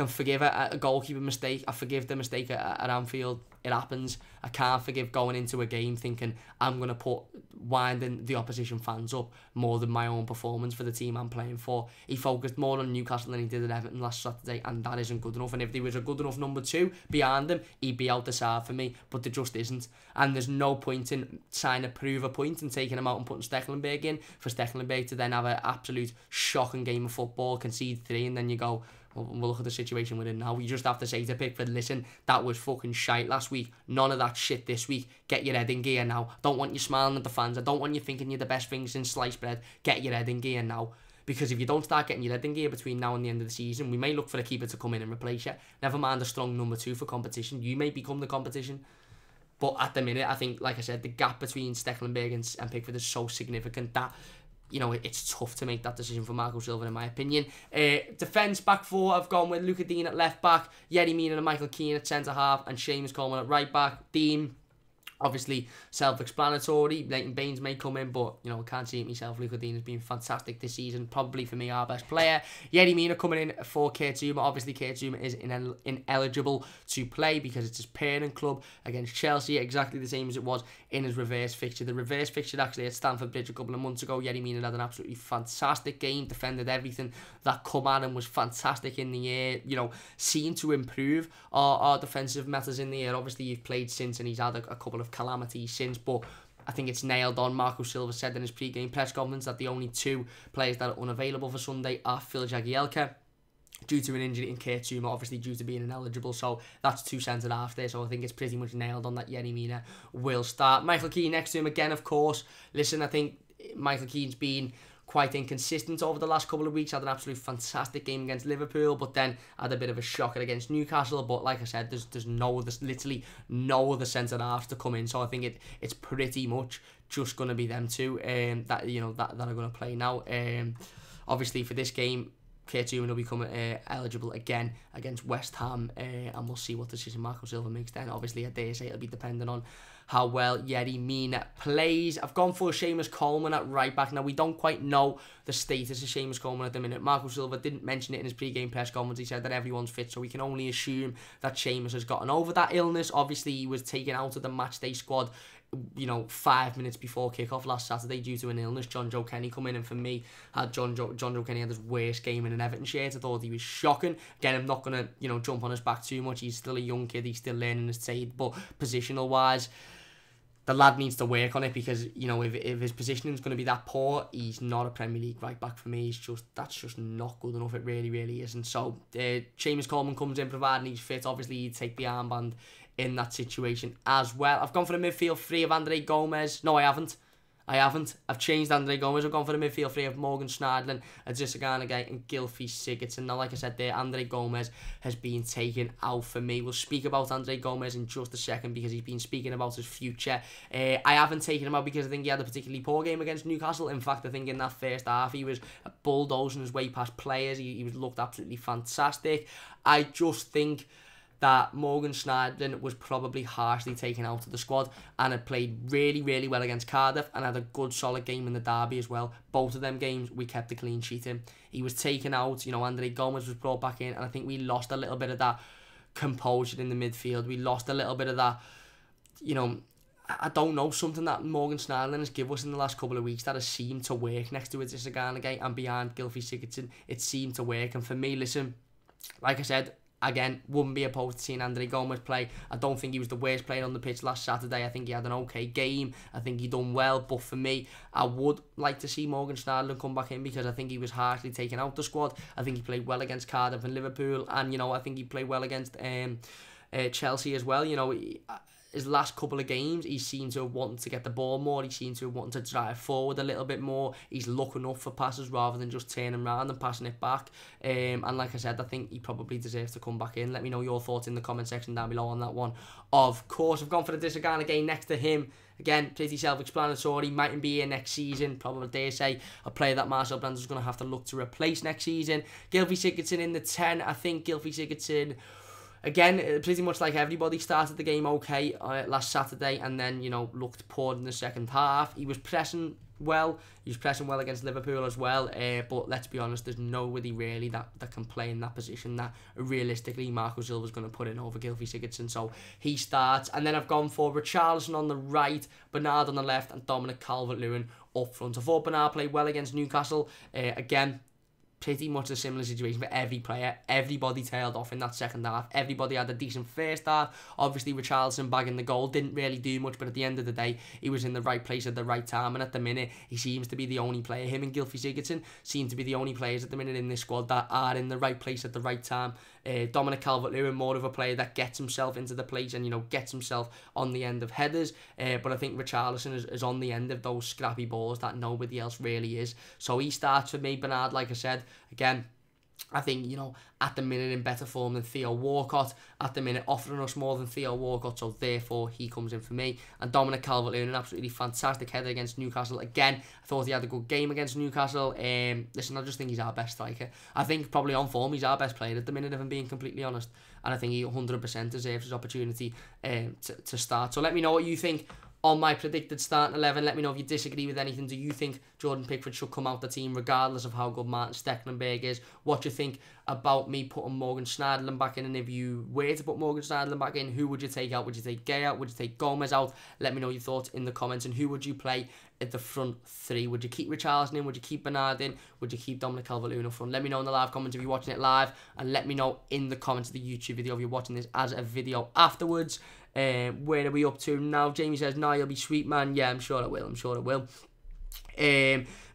forgive a goalkeeper mistake. I forgive the mistake at Anfield. It happens. I can't forgive going into a game thinking I'm going to winding the opposition fans up more than my own performance for the team I'm playing for. He focused more on Newcastle than he did at Everton last Saturday, and that isn't good enough. And if there was a good enough number 2 behind him, he'd be out the side for me, but there just isn't. And there's no point in trying to prove a point and taking him out and putting Stecklenburg in for Stecklenburg to then have an absolute shocking game of football, concede 3, and then you go, we'll look at the situation we're in now. You just have to say to Pickford, listen, that was fucking shite last week. None of that shit this week. Get your head in gear now. Don't want you smiling at the fans. I don't want you thinking you're the best thing since sliced bread. Get your head in gear now. because if you don't start getting your head in gear between now and the end of the season, we may look for a keeper to come in and replace you. Never mind a strong number 2 for competition. You may become the competition. But at the minute, I think, like I said, the gap between Stekelenburg and Pickford is so significant that, you know, it's tough to make that decision for Marco Silva, in my opinion. Defence back 4, I've gone with Luca Dean at left back, Yerry Mina and Michael Keane at centre half, and Seamus Coleman at right back. Dean, obviously self-explanatory. Leighton Baines may come in, but, you know, I can't see it myself. Luca Dean has been fantastic this season. Probably, for me, our best player. Yerry Mina coming in for Kurt Zouma. Obviously, Kurt Zouma is ineligible to play because it's his parent club against Chelsea. Exactly the same as it was in his reverse fixture. The reverse fixture, actually, at Stamford Bridge a couple of months ago. Yerry Mina had an absolutely fantastic game. Defended everything that come at him. Was fantastic in the air. You know, seemed to improve our defensive methods in the air. Obviously, he's played since and he's had a couple of calamities since, but I think it's nailed on. Marco Silva said in his pre-game press conference that the only 2 players that are unavailable for Sunday are Phil Jagielka due to an injury, and Kurt Zouma obviously due to being ineligible. So that's 2 centre half there. So I think it's pretty much nailed on that Yerry Mina will start. Michael Keane next to him again, of course. Listen, I think Michael Keane's been quite inconsistent over the last couple of weeks. Had an absolute fantastic game against Liverpool, but then had a bit of a shocker against Newcastle. But like I said, there's literally no other centre half to come in. So I think it's pretty much just going to be them 2 that are going to play now. Obviously for this game, Kurt Zouma will become eligible again against West Ham, and we'll see what decision Marco Silva makes then. Obviously, I dare say it'll be dependent on how well Yerry Mina plays. I've gone for Seamus Coleman at right back. Now, we don't quite know the status of Seamus Coleman at the minute. Marco Silva didn't mention it in his pre-game press conference. He said that everyone's fit, so we can only assume that Seamus has gotten over that illness. Obviously, he was taken out of the matchday squad, you know, 5 minutes before kickoff last Saturday due to an illness. John Joe Kenny come in, and for me, John Joe Kenny had his worst game in an Everton shirt. I thought he was shocking. Again, I'm not going to, you know, jump on his back too much. He's still a young kid. He's still learning his trade, but positional wise, the lad needs to work on it, because, you know, if his positioning is going to be that poor, he's not a Premier League right back for me. That's just not good enough. It really, really isn't. So Seamus Coleman comes in, providing he's fit. Obviously, he'd take the armband in that situation as well. I've gone for the midfield 3 of Andre Gomez. No, I haven't. I've changed Andre Gomez. I've gone for the midfield 3 of Morgan Schneiderlin, Adrissa Gueye and Gylfi Sigurdsson. Now, like I said there, Andre Gomez has been taken out for me. We'll speak about Andre Gomez in just a second, because he's been speaking about his future. I haven't taken him out because I think he had a particularly poor game against Newcastle. In fact, I think in that first half, he was bulldozing his way past players. He looked absolutely fantastic. I just think that Morgan Schneiderlin was probably harshly taken out of the squad and had played really, really well against Cardiff and had a good solid game in the derby as well. Both of them games, we kept a clean sheet in. He was taken out, you know, Andre Gomez was brought back in, and I think we lost a little bit of that composure in the midfield. We lost a little bit of that, you know, I don't know, something that Morgan Schneiderlin has given us in the last couple of weeks that has seemed to work next to Adrissa Gueye and behind Gylfi Sigurdsson. It seemed to work, and for me, listen, like I said, again, wouldn't be opposed to seeing Andre Gomez play. I don't think he was the worst player on the pitch last Saturday. I think he had an okay game. I think he done well. But for me, I would like to see Morgan Schneiderlin come back in, because I think he was harshly taken out the squad. I think he played well against Cardiff and Liverpool. And, you know, I think he played well against Chelsea as well. You know, his last couple of games, he seemed to have wanted to get the ball more. He seemed to have wanted to drive forward a little bit more. He's looking up for passes rather than just turning around and passing it back. And like I said, I think he probably deserves to come back in. Let me know your thoughts in the comment section down below on that one. Of course, I've gone for the Adrissa Gueye again next to him. Again, pretty self-explanatory. Mightn't be here next season. Probably dare say a player that Marcel Brands is going to have to look to replace next season. Gylfi Sigurdsson in the 10. I think Gylfi Sigurdsson, again, pretty much like everybody, started the game okay last Saturday, and then, you know, looked poor in the second half. He was pressing well. He was pressing well against Liverpool as well. But let's be honest, there's nobody really that can play in that position that realistically Marco Silva's going to put in over Gylfi Sigurdsson. So he starts. And then I've gone for Richarlison on the right, Bernard on the left, and Dominic Calvert-Lewin up front. I thought Bernard played well against Newcastle. Again, pretty much a similar situation for every player. Everybody tailed off in that second half. Everybody had a decent first half. Obviously, Richarlison bagging the goal didn't really do much, but at the end of the day, he was in the right place at the right time. And at the minute, he seems to be the only player. Him and Gylfi Sigurdsson seem to be the only players at the minute in this squad that are in the right place at the right time. Dominic Calvert-Lewin, more of a player that gets himself into the place and, you know, gets himself on the end of headers. But I think Richarlison is on the end of those scrappy balls that nobody else really is. So he starts for me. Bernard, like I said, again, I think, you know, at the minute in better form than Theo Walcott, at the minute offering us more than Theo Walcott, so therefore he comes in for me. And Dominic Calvert-Lewin, an absolutely fantastic header against Newcastle. Again, I thought he had a good game against Newcastle. Listen, I just think he's our best striker. I think probably on form he's our best player at the minute, if I'm being completely honest. And I think he 100% deserves his opportunity to start. So let me know what you think on my predicted starting 11. Let me know if you disagree with anything. Do you think Jordan Pickford should come out the team regardless of how good Martin Stecklenburg is? What do you think about me putting Morgan Schneiderlin back in? And if you were to put Morgan Schneiderlin back in, who would you take out? Would you take Gay out? Would you take Gomez out? Let me know your thoughts in the comments. And who would you play at the front three? Would you keep Richarlison in? Would you keep Bernard in? Would you keep Dominic Calvert-Lewin up front? Let me know in the live comments if you're watching it live, and let me know in the comments of the YouTube video if you're watching this as a video afterwards. Where are we up to now? Jamie says, "No, you'll be sweet, man." Yeah, I'm sure I will. I'm sure I will.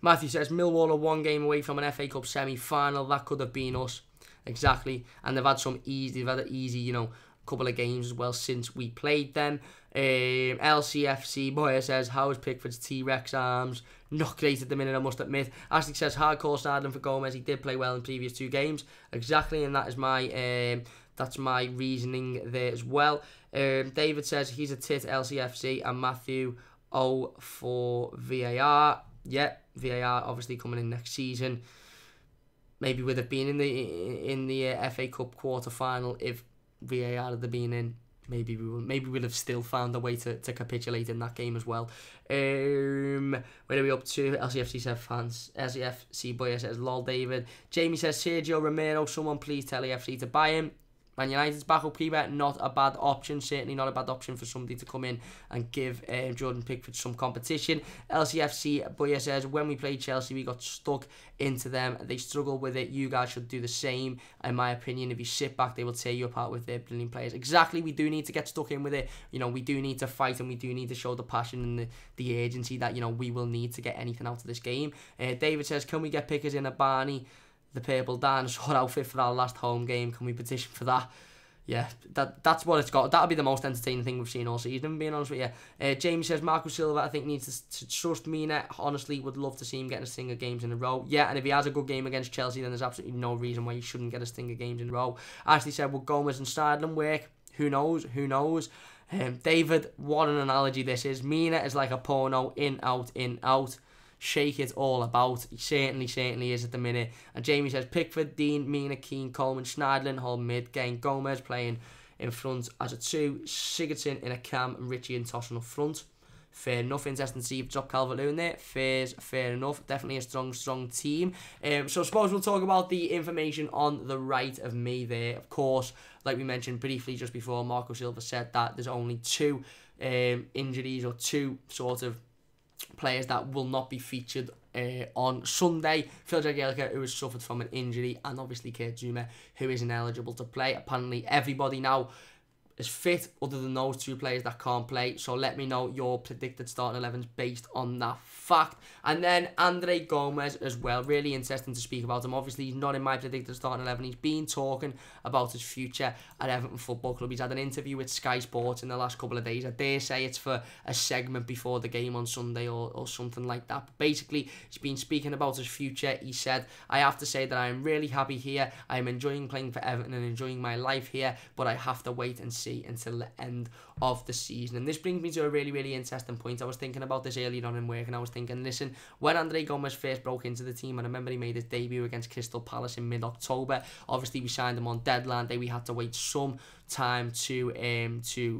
Matthew says, Millwall are one game away from an FA Cup semi-final. That could have been us. Exactly. And they've had some easy, you know, couple of games as well since we played them. LCFC Boyer says, how is Pickford's T-Rex arms? Not great at the minute, I must admit. Ashley says, hardcore starting for Gomez. He did play well in previous 2 games. Exactly, and that is my that's my reasoning there as well. David says he's a tit, LCFC, and Matthew for VAR. Yeah, VAR obviously coming in next season. Maybe with it being in the FA Cup quarter final, if VAR had been in, maybe we'd have still found a way to capitulate in that game as well. Where are we up to? LCFC says fans. LCFC Boyer says lol David. Jamie says Sergio Romero, someone please tell AFC to buy him. Man United's backup keeper, not a bad option. Certainly not a bad option for somebody to come in and give Jordan Pickford some competition. LCFC Boyer says, when we played Chelsea, we got stuck into them. They struggled with it. You guys should do the same. In my opinion, if you sit back, they will tear you apart with their brilliant players. Exactly, we do need to get stuck in with it. You know, we do need to fight, and we do need to show the passion and the urgency that, you know, we will need to get anything out of this game. David says, can we get Pickers in a Barney, the purple dinosaur outfit for our last home game? Can we petition for that? Yeah, that's what it's got. That'll be the most entertaining thing we've seen all season, being honest with you. Jamie says Marco Silva, I think, needs to trust Mina. Honestly, would love to see him getting a string of games in a row. Yeah, and if he has a good game against Chelsea, then there's absolutely no reason why he shouldn't get a string of games in a row. Ashley said, will Gomez and Schneiderlin work? Who knows? Who knows? David, what an analogy this is. Mina is like a porno, in, out. Shake it all about. He certainly is at the minute. And Jamie says Pickford, Dean, Mina, Keane, Coleman, Schneiderlin, hold mid, getting Gomez playing in front as a 2, Sigurdsson in a cam, and Richie and Tosson up front. Fair enough. Interesting to see if drop Calvert-Lewin there. Fair enough. Definitely a strong team. So I suppose we'll talk about the information on the right of me there. Of course, like we mentioned briefly just before, Marco Silva said that there's only 2 injuries, or 2 sort of players that will not be featured on Sunday. Phil Jagielka, who has suffered from an injury, and obviously Kurt Zouma, who isn't eligible to play. Apparently everybody now is fit other than those 2 players that can't play. So let me know your predicted starting 11s based on that fact. And then Andre Gomez as well. Really interesting to speak about him. Obviously, he's not in my predicted starting 11. He's been talking about his future at Everton Football Club. He's had an interview with Sky Sports in the last couple of days. I dare say it's for a segment before the game on Sunday or something like that. But basically, he's been speaking about his future. He said, I have to say that I am really happy here. I am enjoying playing for Everton and enjoying my life here, but I have to wait and see until the end of the season. And this brings me to a really interesting point. I was thinking about this earlier on in work, and I was thinking, listen, when Andre Gomez first broke into the team, I remember he made his debut against Crystal Palace in mid-October. Obviously, we signed him on deadline day. We had to wait some time to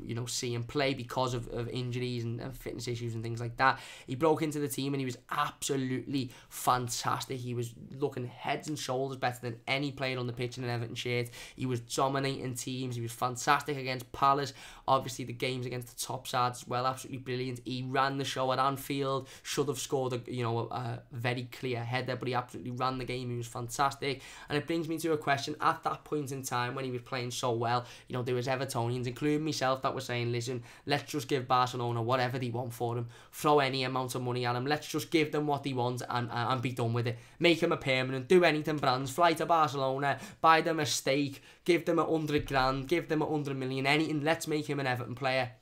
you know, see him play because of injuries and fitness issues and things like that. He broke into the team and he was absolutely fantastic. He was looking heads and shoulders better than any player on the pitch in an Everton shirt. He was dominating teams. He was fantastic against Palace. Obviously, the games against the top sides as well, absolutely brilliant. He ran the show at Anfield. Should have scored a very clear header, but he absolutely ran the game. He was fantastic. And it brings me to a question. At that point in time, when he was playing so well, you know, there was Evertonians, including myself, that were saying, listen, let's just give Barcelona whatever they want for him. Throw any amount of money at him. Let's just give them what they want and be done with it. Make him a permanent. Do anything, brands. Fly to Barcelona. Buy them a stake. Give them 100 grand. Give them 100 million. Anything. Let's make him an Everton player.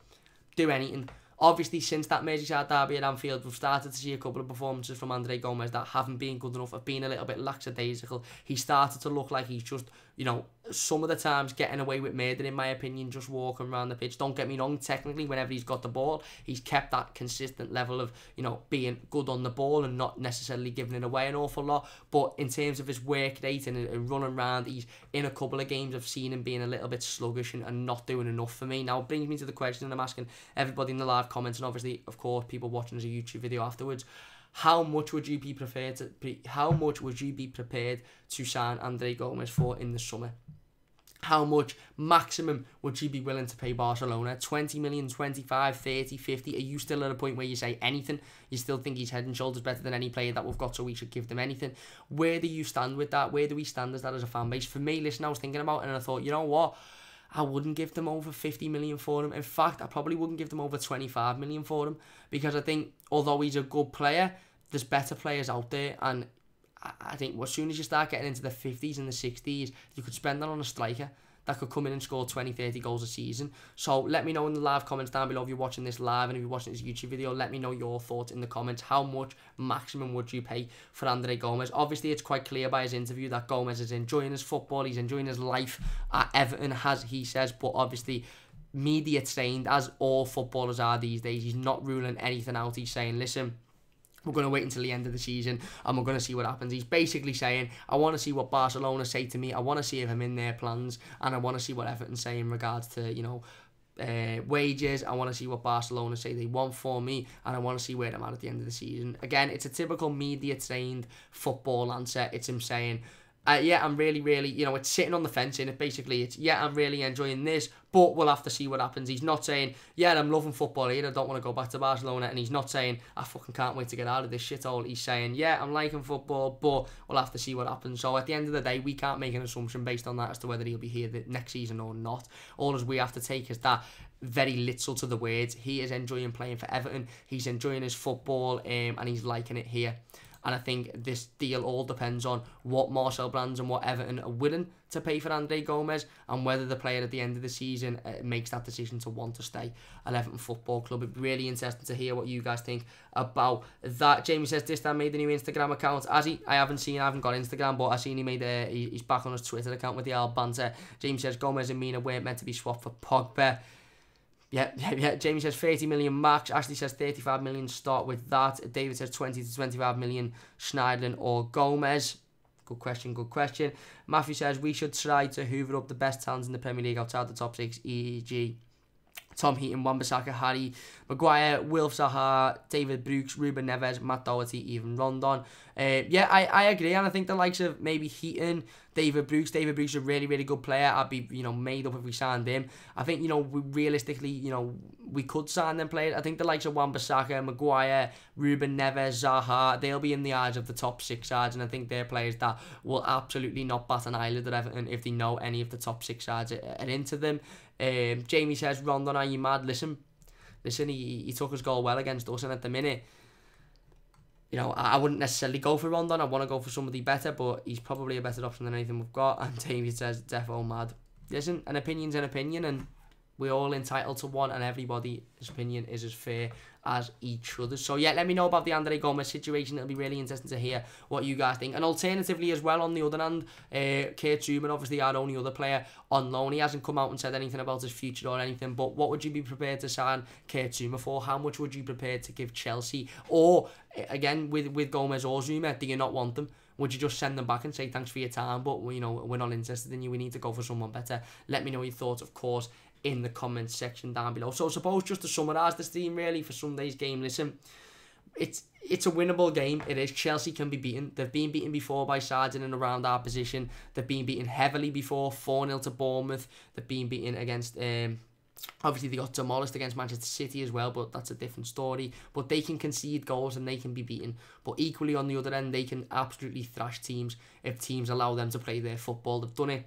Do anything. Obviously, since that Merseyside derby at Anfield, we've started to see a couple of performances from Andre Gomes that haven't been good enough, have been a little bit lackadaisical. He started to look like he's just, you know, some of the times getting away with murder, in my opinion, just walking around the pitch. Don't get me wrong, technically, whenever he's got the ball, he's kept that consistent level of, you know, being good on the ball and not necessarily giving it away an awful lot. But in terms of his work rate and running around, he's in a couple of games I've seen him being a little bit sluggish and not doing enough for me. Now, it brings me to the question, and I'm asking everybody in the live comments, and obviously, of course, people watching as a YouTube video afterwards. How much would you be prepared to sign Andre Gomes for in the summer? How much maximum would you be willing to pay Barcelona? 20 million, 25, 30, 50? Are you still at a point where you say anything? You still think he's head and shoulders better than any player that we've got, so we should give them anything? Where do you stand with that? Where do we stand as that as a fan base? For me, listen, I was thinking about it and I thought, you know what? I wouldn't give them over 50 million for him. In fact, I probably wouldn't give them over 25 million for him, because I think, although he's a good player, there's better players out there, and I think as soon as you start getting into the 50s and the 60s, you could spend that on a striker that could come in and score 20, 30 goals a season. So let me know in the live comments down below if you're watching this live, and if you're watching this YouTube video, let me know your thoughts in the comments. How much maximum would you pay for Andre Gomes? Obviously, it's quite clear by his interview that Gomes is enjoying his football, he's enjoying his life at Everton, as he says, but obviously media trained, as all footballers are these days. He's not ruling anything out. He's saying, listen, we're going to wait until the end of the season and we're going to see what happens. He's basically saying, I want to see what Barcelona say to me. I want to see if I'm in their plans, and I want to see what Everton say in regards to, you know, wages. I want to see what Barcelona say they want for me, and I want to see where I'm at the end of the season. Again, it's a typical media-trained football answer. It's him saying, yeah, I'm really, you know, it's sitting on the fence, and basically it's, yeah, I'm really enjoying this, but we'll have to see what happens. He's not saying, yeah, I'm loving football here, I don't want to go back to Barcelona, and he's not saying, I fucking can't wait to get out of this shithole. He's saying, yeah, I'm liking football, but we'll have to see what happens. So at the end of the day, we can't make an assumption based on that as to whether he'll be here the next season or not. All as we have to take is that very literal to the words. He is enjoying playing for Everton, he's enjoying his football, and he's liking it here. And I think this deal all depends on what Marcel Brands and what Everton are willing to pay for Andre Gomes, and whether the player at the end of the season makes that decision to want to stay at Everton Football Club. It'd be really interesting to hear what you guys think about that. Jamie says, this time made a new Instagram account. Has he? I haven't got Instagram, but I've seen he made he's back on his Twitter account with the Al Banter. Jamie says, Gomes and Mina weren't meant to be swapped for Pogba. Yeah. Jamie says 30 million max. Ashley says 35 million. Start with that. David says 20 to 25 million. Schneidlin or Gomes. Good question. Matthew says we should try to hoover up the best talents in the Premier League outside the top six, e.g. Tom Heaton, Wan-Bissaka, Harry Maguire, Wilf Zaha, David Brooks, Ruben Neves, Matt Doherty, even Rondon. Yeah, I agree, and I think the likes of maybe Heaton, David Brooks is a really, really good player. I'd be, you know, made up if we signed him. I think, you know, realistically, you know, we could sign them players. I think the likes of Wan-Bissaka, Maguire, Ruben Neves, Zaha, they'll be in the eyes of the top six sides, and I think they're players that will absolutely not bat an eyelid at Everton if they know any of the top six sides are into them. Jamie says, Rondon, are you mad? Listen, he took his goal well against us, and at the minute, you know, I wouldn't necessarily go for Rondon. I want to go for somebody better, but he's probably a better option than anything we've got. And Jamie says, defo mad. Listen, an opinion's an opinion, and we're all entitled to one, and everybody's opinion is as fair as each other's. So yeah, let me know about the Andre Gomes situation. It'll be really interesting to hear what you guys think. And alternatively as well, on the other hand, Kurt Zouma, obviously our only other player on loan. He hasn't come out and said anything about his future or anything, but what would you be prepared to sign Kurt Zouma for? How much would you be prepared to give Chelsea? Or, again, with Gomes or Zouma, do you not want them? Would you just send them back and say thanks for your time, but, you know, we're not interested in you, we need to go for someone better? Let me know your thoughts, of course, in the comments section down below. So I suppose just to summarise this team really for Sunday's game, listen, it's a winnable game. It is. Chelsea can be beaten. They've been beaten before by sides in and around our position. They've been beaten heavily before, 4-0 to Bournemouth. They've been beaten against, obviously they got demolished against Manchester City as well, but that's a different story. But they can concede goals and they can be beaten. But equally on the other end, they can absolutely thrash teams if teams allow them to play their football. They've done it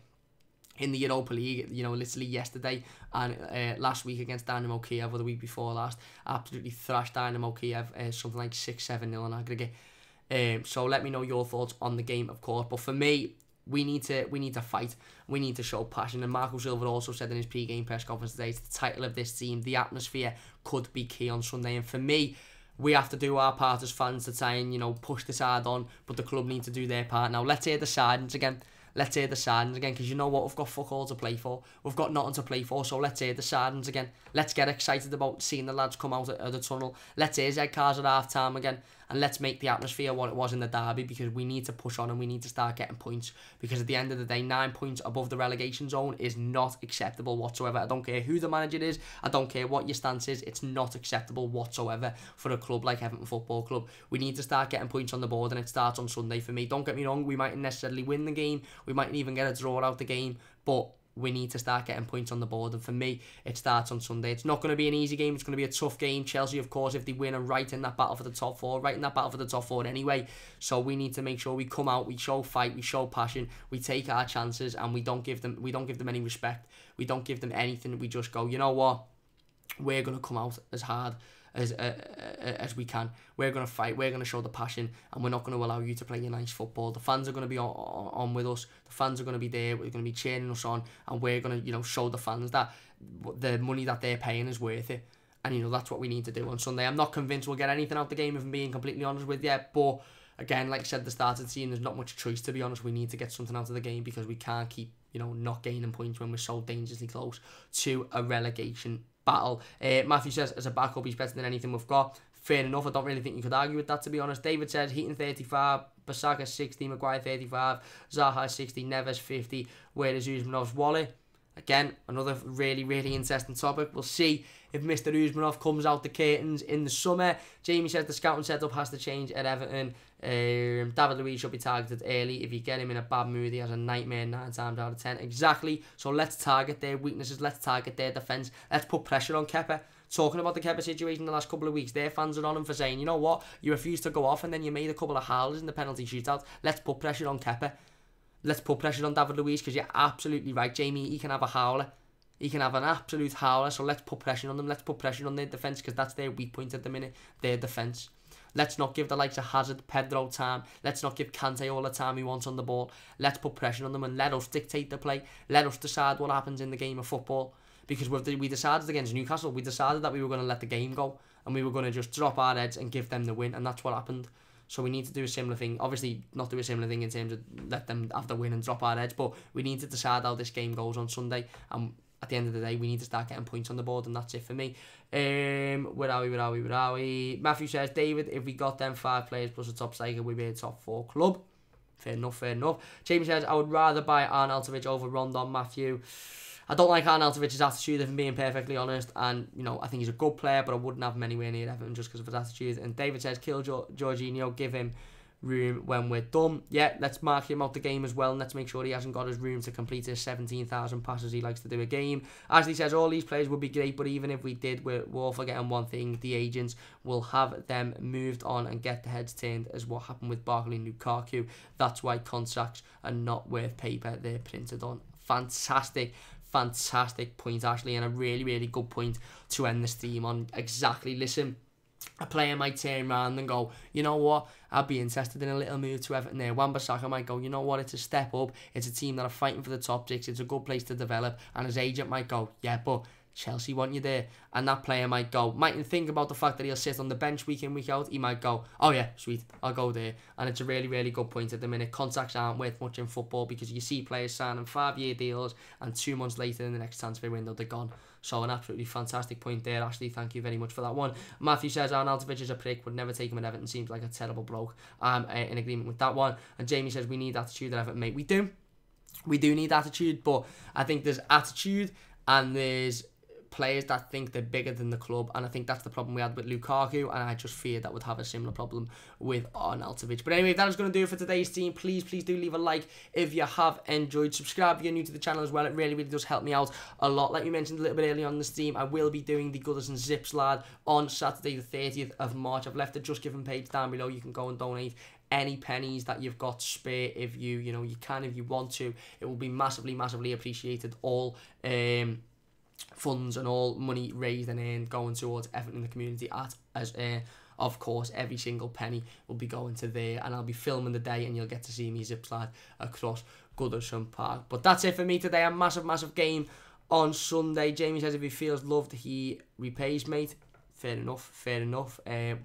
in the Europa League, you know, literally yesterday and last week against Dynamo Kiev, or the week before last, absolutely thrashed Dynamo Kiev, something like 6-7-0 in aggregate. So let me know your thoughts on the game, of course. But for me, we need to fight. We need to show passion. And Marco Silva also said in his pre-game press conference today, it's the title of this team. The atmosphere could be key on Sunday. And for me, we have to do our part as fans to try and, you know, push this hard on. But the club need to do their part. Now, let's hear the silence again. Let's hear the Sardines again, because you know what? We've got fuck all to play for. We've got nothing to play for, so let's hear the Sardines again. Let's get excited about seeing the lads come out of the tunnel. Let's hear Zed cars at half-time again, and let's make the atmosphere what it was in the derby, because we need to push on and we need to start getting points, because at the end of the day, 9 points above the relegation zone is not acceptable whatsoever. I don't care who the manager is. I don't care what your stance is. It's not acceptable whatsoever for a club like Everton Football Club. We need to start getting points on the board, and it starts on Sunday for me. Don't get me wrong, we mightn't necessarily win the game. We mightn't even get a draw out the game, but we need to start getting points on the board, and for me, it starts on Sunday. It's not going to be an easy game. It's going to be a tough game. Chelsea, of course, if they win, are right in that battle for the top four, anyway. So we need to make sure we come out, we show fight, we show passion, we take our chances, and we don't give them any respect. We don't give them anything. We just go, you know what? We're going to come out as hard as we can. We're going to fight, we're going to show the passion, and we're not going to allow you to play your nice football. The fans are going to be on with us. The fans are going to be there. We're going to be cheering us on, and we're going to, you know, show the fans that the money that they're paying is worth it. And, you know, that's what we need to do on Sunday. I'm not convinced we'll get anything out of the game, if I'm being completely honest with you, but again, like I said at the start of the season, there's not much choice, to be honest. We need to get something out of the game, because we can't keep, you know, not gaining points when we're so dangerously close to a relegation battle. Matthew says, as a backup, he's better than anything we've got. Fair enough. I don't really think you could argue with that, to be honest. David says, Heaton 35, Basaka 60, Maguire 35, Zaha 60, Neves 50. Where is Usmanov's wallet? Again, another really, really interesting topic. We'll see if Mr. Usmanov comes out the curtains in the summer. Jamie says the scouting setup has to change at Everton. David Luiz should be targeted early. If you get him in a bad mood, he has a nightmare 9 times out of 10. Exactly. So let's target their weaknesses. Let's target their defence. Let's put pressure on Kepa. Talking about the Kepa situation the last couple of weeks, their fans are on him for saying, you know what, you refused to go off and then you made a couple of howlers in the penalty shootout. Let's put pressure on Kepa. Let's put pressure on David Luiz, because you're absolutely right, Jamie. He can have a howler. He can have an absolute howler, so let's put pressure on them. Let's put pressure on their defence, because that's their weak point at the minute, their defence. Let's not give the likes of Hazard, Pedro time. Let's not give Kante all the time he wants on the ball. Let's put pressure on them and let us dictate the play. Let us decide what happens in the game of football. Because we decided against Newcastle, we decided that we were going to let the game go, and we were going to just drop our heads and give them the win, and that's what happened. So we need to do a similar thing. Obviously, not do a similar thing in terms of let them have the win and drop our heads, but we need to decide how this game goes on Sunday. And at the end of the day, we need to start getting points on the board, and that's it for me. Where are we? Matthew says, David, if we got them 5 players plus a top striker, we'd be a top 4 club. Fair enough. Jamie says, I would rather buy Arnautovic over Rondon. Matthew, I don't like Arnautovic's attitude, if I'm being perfectly honest, and, you know, I think he's a good player, but I wouldn't have him anywhere near Everton just because of his attitude. And David says, kill Jorginho, give him room when we're done. Yeah, let's mark him out the game as well, and let's make sure he hasn't got his room to complete his 17,000 passes he likes to do a game. Ashley says, all these players would be great, but even if we did, we're all forgetting one thing: the agents will have them moved on and get the heads turned, as what happened with Barkley and Lukaku. That's why contracts are not worth paper they're printed on. Fantastic point, Ashley, and a really, really good point to end the stream on. Exactly. Listen, a player might turn around and go, you know what, I'd be interested in a little move to Everton there. Wan-Bissaka might go, you know what, it's a step up, it's a team that are fighting for the top 6, it's a good place to develop, and his agent might go, yeah, but Chelsea want you there. And that player mightn't think about the fact that he'll sit on the bench week in, week out. He might go, oh yeah, sweet, I'll go there. And it's a really, really good point at the minute. Contracts aren't worth much in football, because you see players signing 5-year deals and 2 months later in the next transfer window they're gone. So an absolutely fantastic point there, Ashley. Thank you very much for that one. Matthew says, Arnautovic is a prick, would never take him at Everton, seems like a terrible bloke. I'm in agreement with that one. And Jamie says, we need attitude at Everton, mate. We do need attitude, but I think there's attitude and there's players that think they're bigger than the club, and I think that's the problem we had with Lukaku, and I just fear that would have a similar problem with Arnautovic. But anyway, that is going to do it for today's stream. Please do leave a like if you have enjoyed. Subscribe if you're new to the channel as well. It really does help me out a lot. Like we mentioned a little bit earlier on the stream, I will be doing the Goodison Zips lad on Saturday the 30th of March. I've left the Just Giving page down below. You can go and donate any pennies that you've got spare, if you can, if you want to, it will be massively appreciated. All funds and all money raised and earned going towards Everton in the community of course, every single penny will be going to there, and I'll be filming the day, and you'll get to see me zip slide across Goodison Park. But that's it for me today. A massive game on Sunday. Jamie says if he feels loved, he repays, mate. Fair enough.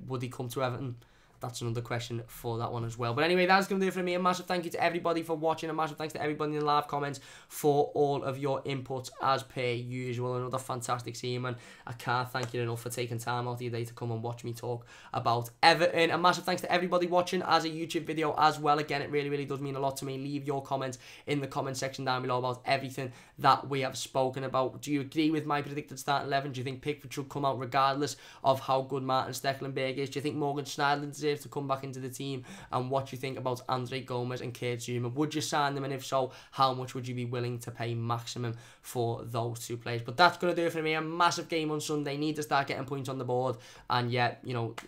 Would he come to Everton? That's another question for that one as well. But anyway, that's going to do it for me. A massive thank you to everybody for watching. A massive thanks to everybody in the live comments for all of your inputs as per usual. Another fantastic scene, man. I can't thank you enough for taking time out of your day to come and watch me talk about Everton. A massive thanks to everybody watching as a YouTube video as well. Again, it really does mean a lot to me. Leave your comments in the comment section down below about everything that we have spoken about. Do you agree with my predicted starting 11? Do you think Pickford should come out regardless of how good Martin Stecklenburg is? Do you think Morgan Schneiderlin deserves to come back into the team? And what do you think about Andre Gomez and Kurt Zouma? Would you sign them, and if so, how much would you be willing to pay maximum for those two players? But that's going to do it for me. A massive game on Sunday. Need to start getting points on the board, and yet,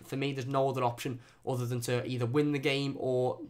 for me, there's no other option other than to either win the game or,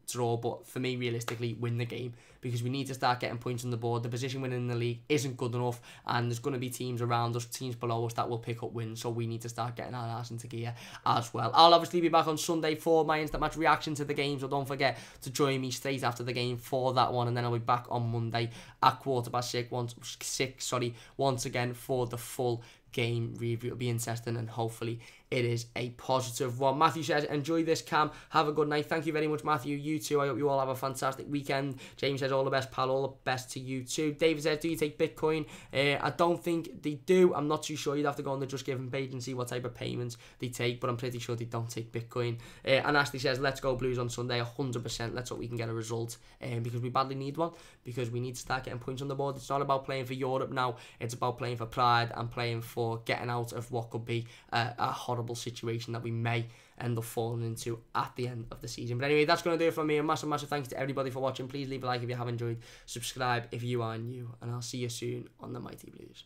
draw. But for me, realistically, win the game, because we need to start getting points on the board. The position winning in the league isn't good enough, and there's going to be teams around us, teams below us, that will pick up wins, so we need to start getting our ass into gear as well. I'll obviously be back on Sunday for my instant match reaction to the game, so don't forget to join me straight after the game for that one, and then I'll be back on Monday at 6:15 once again for the full game review. It'll be interesting, and hopefully it is a positive one. Matthew says, enjoy this, Cam. Have a good night. Thank you very much, Matthew. You too. I hope you all have a fantastic weekend. James says, all the best, pal. All the best to you too. David says, do you take Bitcoin? I don't think they do. I'm not too sure. You'd have to go on the Just Giving page and see what type of payments they take, but I'm pretty sure they don't take Bitcoin. And Ashley says, let's go Blues on Sunday. 100%. Let's hope we can get a result, because we badly need one, because we need to start getting points on the board. It's not about playing for Europe now. It's about playing for pride and playing for getting out of what could be a horrible situation that we may end up falling into at the end of the season. But anyway, that's going to do it from me. A massive thanks to everybody for watching. Please leave a like if you have enjoyed. Subscribe if you are new, and I'll see you soon on the Mighty Blues.